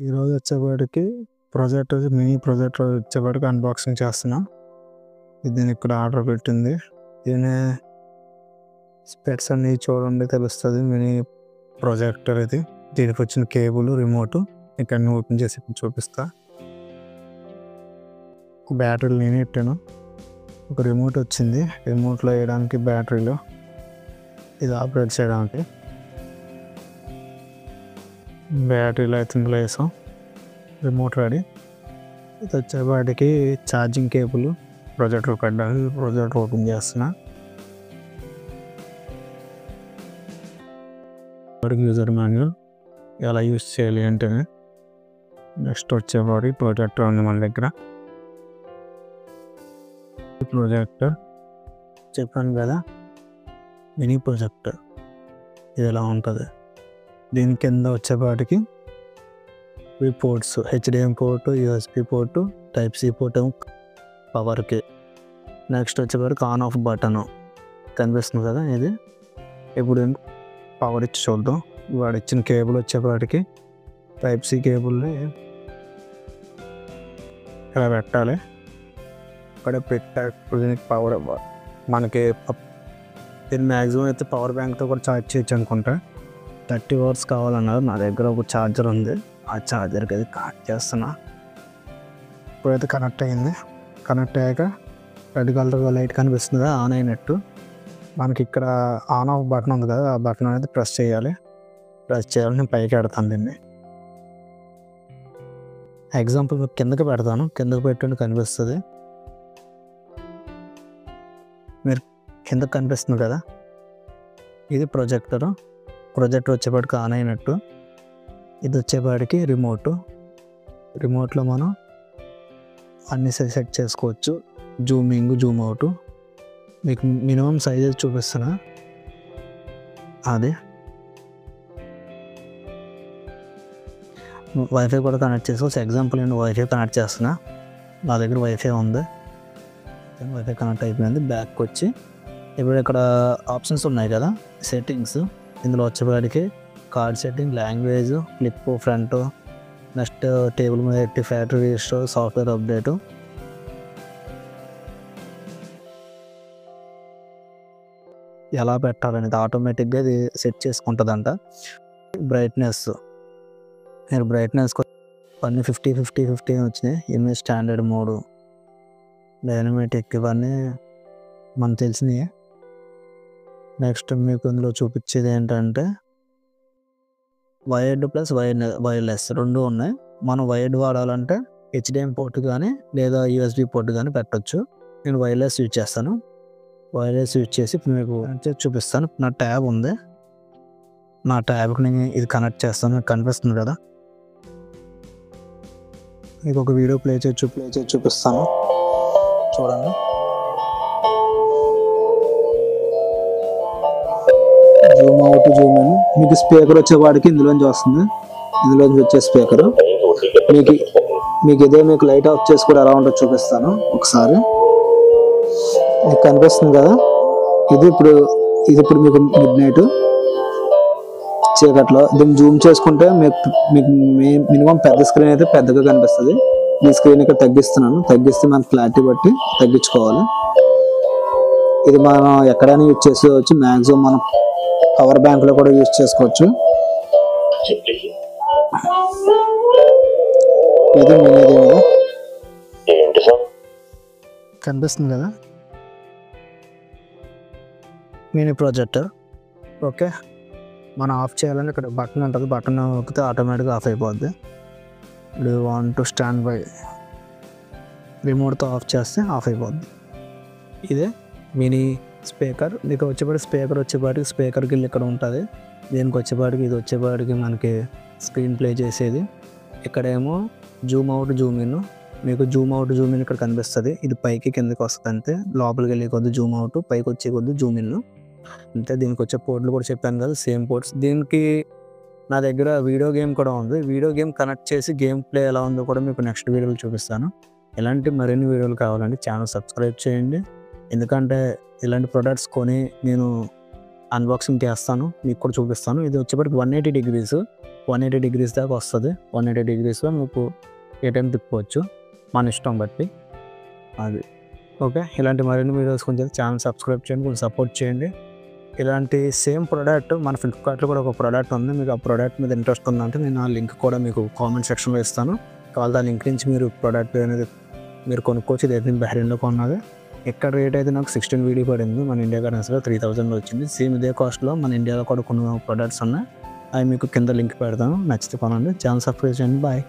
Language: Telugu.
ఈరోజు వచ్చేపాటికి ప్రొజెక్టర్ మినీ ప్రొజెక్టర్ వచ్చేపాటికి అన్బాక్సింగ్ చేస్తున్నా. దీన్ని ఇక్కడ ఆర్డర్ పెట్టింది. దీని స్పెక్స్ అన్నీ చూడండి తెలుస్తుంది. మినీ ప్రొజెక్టర్ ఇది. దీనికి వచ్చిన కేబుల్, రిమోట్ ఇక్కడ ఓపెన్ చేసి చూపిస్తా. బ్యాటరీలు నేను పెట్టాను. ఒక రిమోట్ వచ్చింది. రిమోట్లో వేయడానికి బ్యాటరీలు, ఇది ఆపరేట్ చేయడానికి బ్యాటరీలు అయితే ఇందులో వేసాం. Remote ready. ఇది వచ్చేపాటికి ఛార్జింగ్ కేబుల్, ప్రొజెక్టర్ పెట్టడానికి. ప్రొజెక్టర్ ఓపెన్ చేస్తున్నా. యూజర్ మాన్యువల్ ఎలా యూజ్ చేయాలి అంటే, నెక్స్ట్ వచ్చేపాటి ప్రొజెక్టర్ ఉంది మన దగ్గర. ప్రొజెక్టర్ చెప్పాను కదా, మినీ ప్రొజెక్టర్ ఇది ఎలా ఉంటుంది. దీని కింద వచ్చేపాటికి ports, HDMI port, USB port, type C port, పవర్కి. నెక్స్ట్ వచ్చేపాటికి ఆన్ ఆఫ్ బటన్ కనిపిస్తుంది కదా, ఇది ఇప్పుడు పవర్ ఇచ్చి చూద్దాం. వాడు ఇచ్చిన కేబుల్ వచ్చేపాటికి టైప్ సి కేబుల్ని ఇలా పెట్టాలి. ఇక్కడ పెట్టాక దీనికి పవర్ ఇవ్వాలి. మనకి దీన్ని మ్యాక్సిమం అయితే పవర్ బ్యాంక్తో కూడా ఛార్జ్ చేయొచ్చు అనుకుంటా. 30 hours కావాలన్నారు. నా దగ్గర ఒక ఛార్జర్ ఉంది, ఆ ఛార్జర్కి అది కనెక్ట్ చేస్తున్నా. ఇప్పుడైతే కనెక్ట్ అయింది. కనెక్ట్ అయ్యాక రెడ్ కలర్ లైట్ కనిపిస్తుంది, ఆన్ అయినట్టు. మనకి ఇక్కడ ఆన్ ఆఫ్ బటన్ ఉంది కదా, ఆ బటన్ అనేది ప్రెస్ చేయాలి. నేను పైకి పెడతాను దీన్ని. ఎగ్జాంపుల్ కిందకి పెడతాను. కిందకి పెట్టండి కనిపిస్తుంది. మీరు కిందకి కనిపిస్తుంది కదా, ఇది ప్రొజెక్టర్ వచ్చేపాటికి ఆన్ అయినట్టు. ఇది వచ్చేపాటికి రిమోట్లో మనం అన్ని సెట్ చేసుకోవచ్చు. Zooming, Zoom out. మీకు మినిమం సైజెస్ చూపిస్తున్నా. అది వైఫై కూడా కనెక్ట్ చేసుకోవచ్చు. ఎగ్జాంపుల్ నేను వైఫై కనెక్ట్ చేస్తున్నా. నా దగ్గర వైఫై ఉంది. వైఫై కనెక్ట్ అయిపోయింది. బ్యాక్ వచ్చి ఇప్పుడు ఇక్కడ ఆప్షన్స్ ఉన్నాయి కదా, సెట్టింగ్స్. ఇందులో వచ్చేపాటికి card setting, language, flip, front, next table మీద ఎట్టి ఫ్యాక్టరీ రిజిస్టర్, సాఫ్ట్వేర్ అప్డేటు, ఎలా పెట్టాలనేది ఆటోమేటిక్గా ఇది సెట్ చేసుకుంటుందంట. బ్రైట్నెస్, మీరు బ్రైట్నెస్ అన్నీ 50-50-50 వచ్చినాయి. ఇవన్నీ స్టాండర్డ్ మోడు, డైనమాటిక్, ఇవన్నీ మనకు తెలిసినవి. నెక్స్ట్ మీకు ఇందులో చూపించేది ఏంటంటే వైర్డ్ ప్లస్ వైర్లెస్ రెండు ఉన్నాయి. మనం వైర్డ్ వాడాలంటే హెచ్డిఎం పోర్ట్ కానీ లేదా యూఎస్బి పోర్ట్ కానీ పెట్టచ్చు. నేను వైర్లెస్ యూజ్ చేస్తాను. వైర్లెస్ యూజ్ చేసి మీకు చూపిస్తాను. నా ట్యాబ్ ఉంది, నా ట్యాబ్కి నేను ఇది కనెక్ట్ చేస్తాను. మీకు కనిపిస్తుంది కదా, మీకు ఒక వీడియో ప్లే చేసి చూపిస్తాను. చూడండి. Zoom out, Zoom in. మీకు స్పీకర్ వచ్చేవాడికి ఇందులోంచి వస్తుంది. ఇందులోంచి వచ్చే స్పీకర్ మీకు ఇదే. మీకు లైట్ ఆఫ్ చేసి కూడా ఎలా ఉంటుందో చూపిస్తాను ఒకసారి. మీకు కనిపిస్తుంది కదా, ఇది ఇప్పుడు మీకు మిడ్ నైట్ చీకట్లో. దీన్ని జూమ్ చేసుకుంటే మీకు మినిమం పెద్ద స్క్రీన్ అయితే పెద్దగా కనిపిస్తుంది. ఈ స్క్రీన్ ఇక్కడ తగ్గిస్తే మన క్లారిటీ బట్టి తగ్గించుకోవాలి. ఇది మనం ఎక్కడైనా యూజ్ చేసుకోవచ్చు. మ్యాక్సిమం మనం పవర్ బ్యాంక్ లో కూడా యూజ్ చేసుకోవచ్చు. ఇది కనిపిస్తుంది కదా, మినీ ప్రొజెక్టర్. ఓకే, మనం ఆఫ్ చేయాలని ఇక్కడ బటన్ ఉంటుంది. బటన్ నొక్కితే ఆటోమేటిక్గా ఆఫ్ అయిపోద్ది. ఇప్పుడు వాంట్ టు స్టాండ్ బై, రిమోట్తో ఆఫ్ చేస్తే ఆఫ్ అయిపోద్ది. ఇదే మినీ స్పీకర్. మీకు వచ్చేపాటికి స్పీకర్ గిల్ ఇక్కడ ఉంటుంది. దీనికి ఇది వచ్చేపాటికి మనకి స్క్రీన్ ప్లే చేసేది. ఇక్కడేమో జూమ్ అవుట్, జూమ్ ఇన్. మీకు జూమ్ అవుట్, జూమ్ ఇన్ ఇక్కడ కనిపిస్తుంది. ఇది పైకి కిందకి వస్తుంది అంతే. లోపలికి వెళ్ళే కొద్ది జూమ్ అవుట్, పైకి వచ్చే కొద్ది జూమ్ ఇన్ అంతే. దీనికి వచ్చే పోర్ట్లు కూడా చెప్పాను కదా, సేమ్ పోర్ట్స్. దీనికి నా దగ్గర వీడియో గేమ్ కూడా ఉంది. వీడియో గేమ్ కనెక్ట్ చేసి గేమ్ ప్లే ఎలా ఉందో కూడా మీకు నెక్స్ట్ వీడియోలో చూపిస్తాను. ఇలాంటి మరిన్ని వీడియోలు కావాలంటే ఛానల్ సబ్స్క్రైబ్ చేయండి. ఎందుకంటే ఇలాంటి ప్రొడక్ట్స్ కొని నేను అన్బాక్సింగ్ చేస్తాను, మీకు కూడా చూపిస్తాను. ఇది వచ్చేప్పటికి 180 degrees 180 degrees దాకా వస్తుంది. 180 degreesలో మీకు ఏ టైం తిప్పుకోవచ్చు మన ఇష్టం బట్టి. అది ఓకే. ఇలాంటి మరిన్ని వీడియోస్ కొంచెం ఛానల్ సబ్స్క్రైబ్ చేయండి, కొంచెం సపోర్ట్ చేయండి. ఇలాంటి సేమ్ ప్రోడక్ట్ మన ఫ్లిప్కార్ట్లో కూడా ఒక ప్రోడక్ట్ ఉంది. మీకు ఆ ప్రోడక్ట్ మీద ఇంట్రెస్ట్ ఉందంటే నేను ఆ లింక్ కూడా మీకు కామెంట్ సెక్షన్లో ఇస్తాను. కావాలి ఆ లింక్ నుంచి మీరు ప్రోడక్ట్ అనేది మీరు కొనుక్కోవచ్చు. ఇది అయితే బహ్రెయిన్లో కొన్నది. ఇక్కడ రేట్ అయితే నాకు 16 వీడియో పడింది. మన ఇండియా కరెన్సీలో 3000 వచ్చింది. సేమ్ ఇదే కాస్ట్లో మన ఇండియాలో కూడా కొన్ని ప్రోడక్ట్స్ ఉన్నాయి. అవి మీకు కింద లింక్ పెడతాను, నచ్చితే కొనండి. ఛానల్ సబ్స్క్రైబ్ చేయండి. బాయ్.